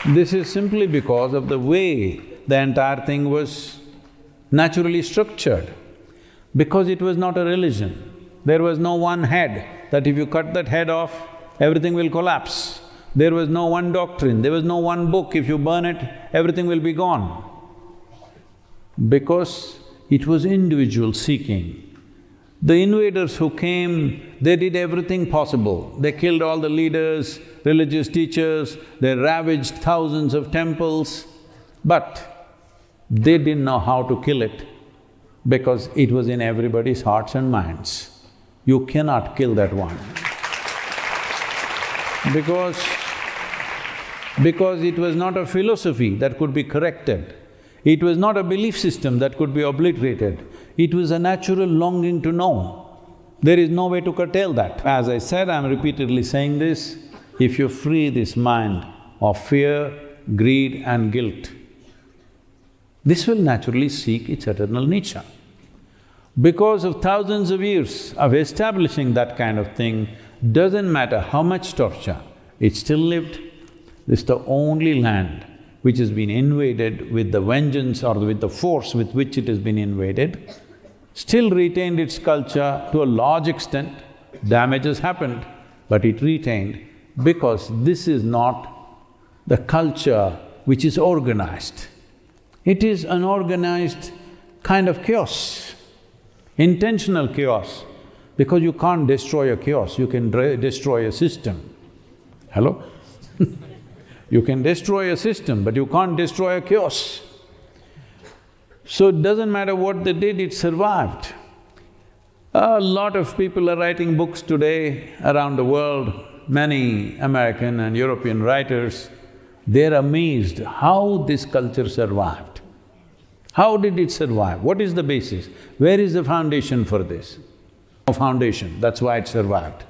This is simply because of the way the entire thing was naturally structured. Because it was not a religion, there was no one head, that if you cut that head off, everything will collapse. There was no one doctrine, there was no one book, if you burn it, everything will be gone. Because it was individual seeking. The invaders who came, they did everything possible. They killed all the leaders, religious teachers, they ravaged thousands of temples, but they didn't know how to kill it because it was in everybody's hearts and minds. You cannot kill that one. Because it was not a philosophy that could be corrected. It was not a belief system that could be obliterated. It was a natural longing to know. There is no way to curtail that. As I said, I'm repeatedly saying this, if you free this mind of fear, greed and guilt, this will naturally seek its eternal nature. Because of thousands of years of establishing that kind of thing, doesn't matter how much torture, it still lived. This is the only land which has been invaded with the vengeance or with the force with which it has been invaded, still retained its culture to a large extent. Damages happened, but it retained because this is not the culture which is organized. It is unorganized kind of chaos, intentional chaos, because you can't destroy a chaos, you can destroy a system. Hello? You can destroy a system, but you can't destroy a chaos. So it doesn't matter what they did, it survived. A lot of people are writing books today around the world, many American and European writers, they're amazed how this culture survived. How did it survive? What is the basis? Where is the foundation for this? No foundation, that's why it survived.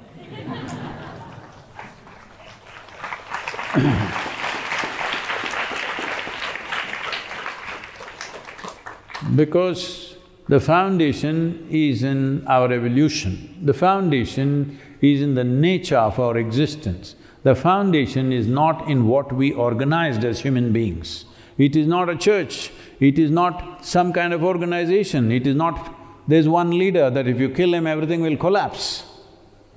Because the foundation is in our evolution, the foundation is in the nature of our existence. The foundation is not in what we organized as human beings. It is not a church, it is not some kind of organization, it is not… There's one leader that if you kill him, everything will collapse.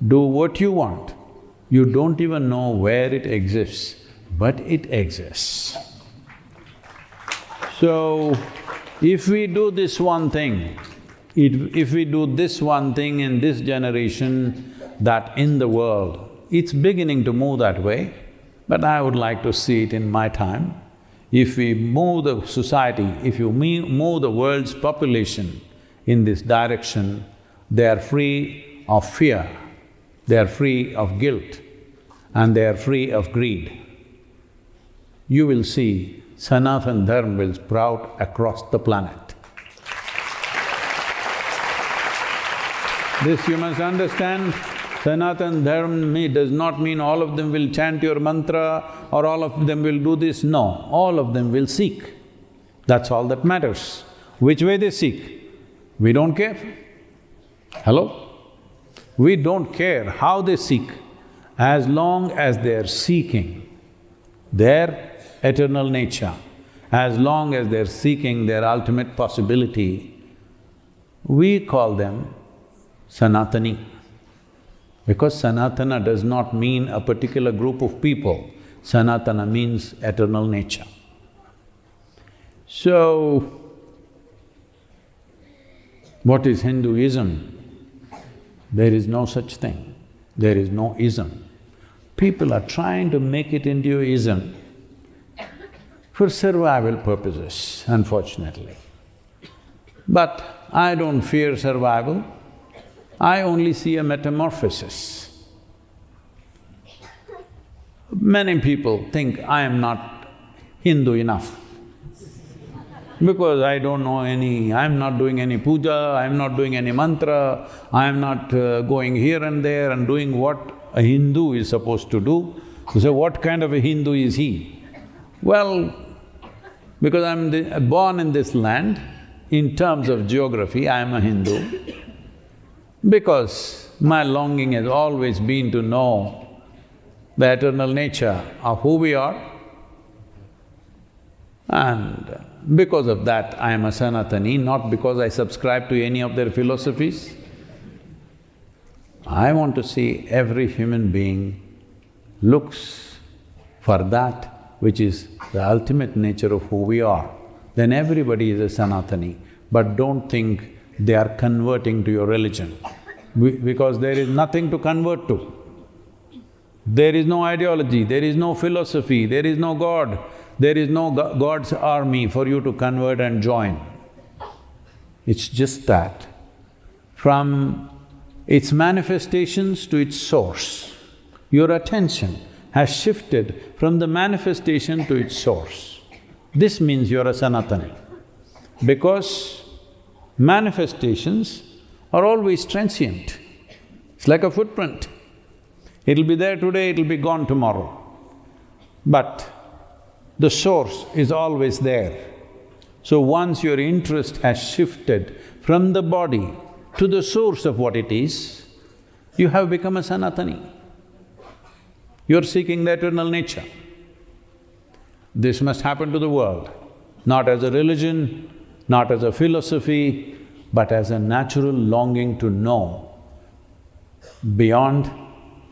Do what you want. You don't even know where it exists, but it exists. So, if we do this one thing, if we do this one thing in this generation, that in the world, it's beginning to move that way, but I would like to see it in my time. If we move the society, if you move the world's population in this direction, they are free of fear, they are free of guilt, and they are free of greed. You will see Sanatana Dharma will sprout across the planet. This you must understand, Sanatana Dharma does not mean all of them will chant your mantra or all of them will do this, no, all of them will seek. That's all that matters. Which way they seek, we don't care. Hello? We don't care how they seek, as long as they're seeking their eternal nature, as long as they're seeking their ultimate possibility, we call them Sanatani. Because Sanatana does not mean a particular group of people, Sanatana means eternal nature. So, what is Hinduism? There is no such thing, there is no ism. People are trying to make it into a ism for survival purposes, unfortunately. But I don't fear survival, I only see a metamorphosis. Many people think I am not Hindu enough because I don't know any… I'm not doing any puja, I'm not doing any mantra, I'm not going here and there and doing what a Hindu is supposed to do. So what kind of a Hindu is he? Well, because I'm born in this land, in terms of geography, I am a Hindu. Because my longing has always been to know the eternal nature of who we are, And because of that, I am a Sanatani, not because I subscribe to any of their philosophies. I want to see every human being looks for that which is the ultimate nature of who we are. Then everybody is a Sanatani, but don't think they are converting to your religion, because there is nothing to convert to. There is no ideology, there is no philosophy, there is no God, there is no God's army for you to convert and join. It's just that from its manifestations to its source, your attention has shifted from the manifestation to its source. This means you're a Sanatani, because manifestations are always transient. It's like a footprint. It'll be there today, it'll be gone tomorrow. But the source is always there. So once your interest has shifted from the body to the source of what it is, you have become a Sanatani. You're seeking the eternal nature. This must happen to the world, not as a religion, not as a philosophy, but as a natural longing to know beyond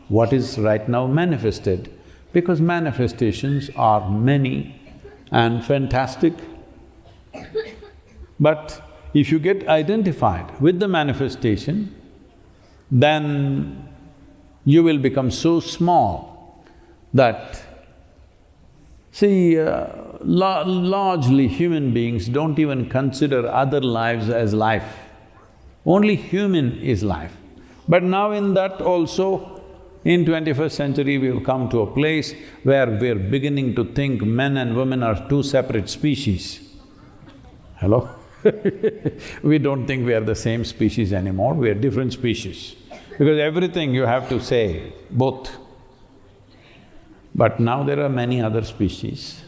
what is right now manifested, because manifestations are many and fantastic. But if you get identified with the manifestation, then you will become so small that… See, largely human beings don't even consider other lives as life. Only human is life. But now in that also, in 21st century, we've come to a place where we're beginning to think men and women are two separate species. Hello? We don't think we are the same species anymore, we are different species. Because everything you have to say, both. But now there are many other species.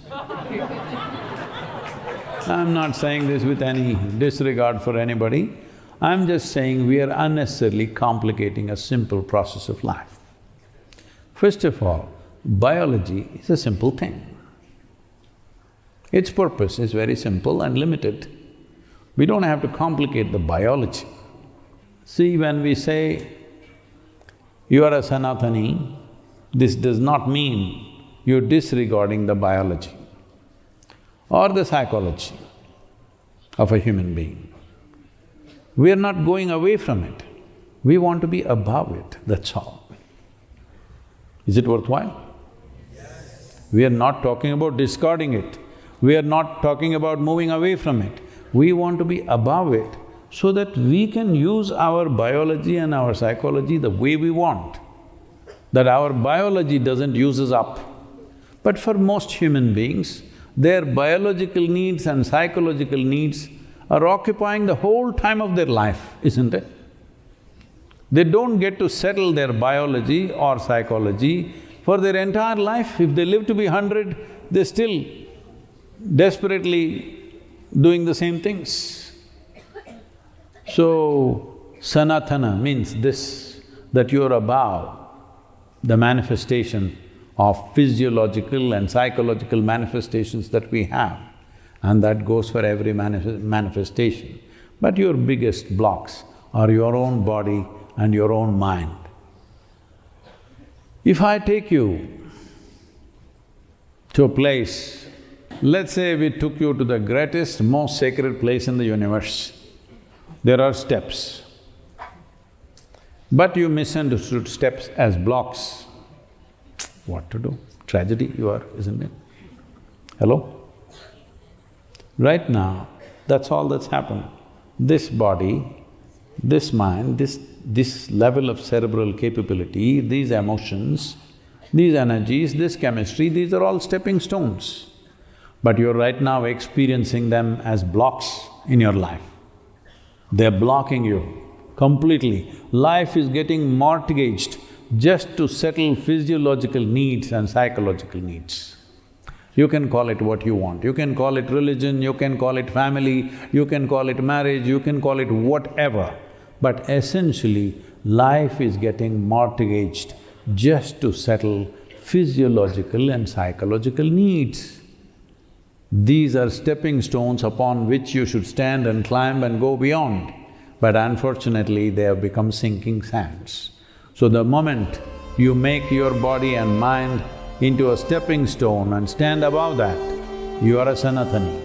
I'm not saying this with any disregard for anybody, I'm just saying we are unnecessarily complicating a simple process of life. First of all, biology is a simple thing. Its purpose is very simple and limited. We don't have to complicate the biology. See, when we say, you are a Sanatani, this does not mean you're disregarding the biology or the psychology of a human being. We are not going away from it, we want to be above it, that's all. Is it worthwhile? Yes. We are not talking about discarding it, we are not talking about moving away from it. We want to be above it so that we can use our biology and our psychology the way we want, that our biology doesn't use us up. But for most human beings, their biological needs and psychological needs are occupying the whole time of their life, isn't it? They don't get to settle their biology or psychology for their entire life. If they live to be 100, they're still desperately doing the same things. So, Sanatana means this, that you're above the manifestation of physiological and psychological manifestations that we have, and that goes for every manifestation. But your biggest blocks are your own body and your own mind. If I take you to a place, let's say we took you to the greatest, most sacred place in the universe, there are steps. But you misunderstood steps as blocks. What to do? Tragedy you are, isn't it? Hello? Right now, that's all that's happened. This body, this mind, this level of cerebral capability, these emotions, these energies, this chemistry, these are all stepping stones. But you're right now experiencing them as blocks in your life. They're blocking you completely. Life is getting mortgaged just to settle physiological needs and psychological needs. You can call it what you want, you can call it religion, you can call it family, you can call it marriage, you can call it whatever. But essentially, life is getting mortgaged just to settle physiological and psychological needs. These are stepping stones upon which you should stand and climb and go beyond. But unfortunately, they have become sinking sands. So the moment you make your body and mind into a stepping stone and stand above that, you are a Sanatani.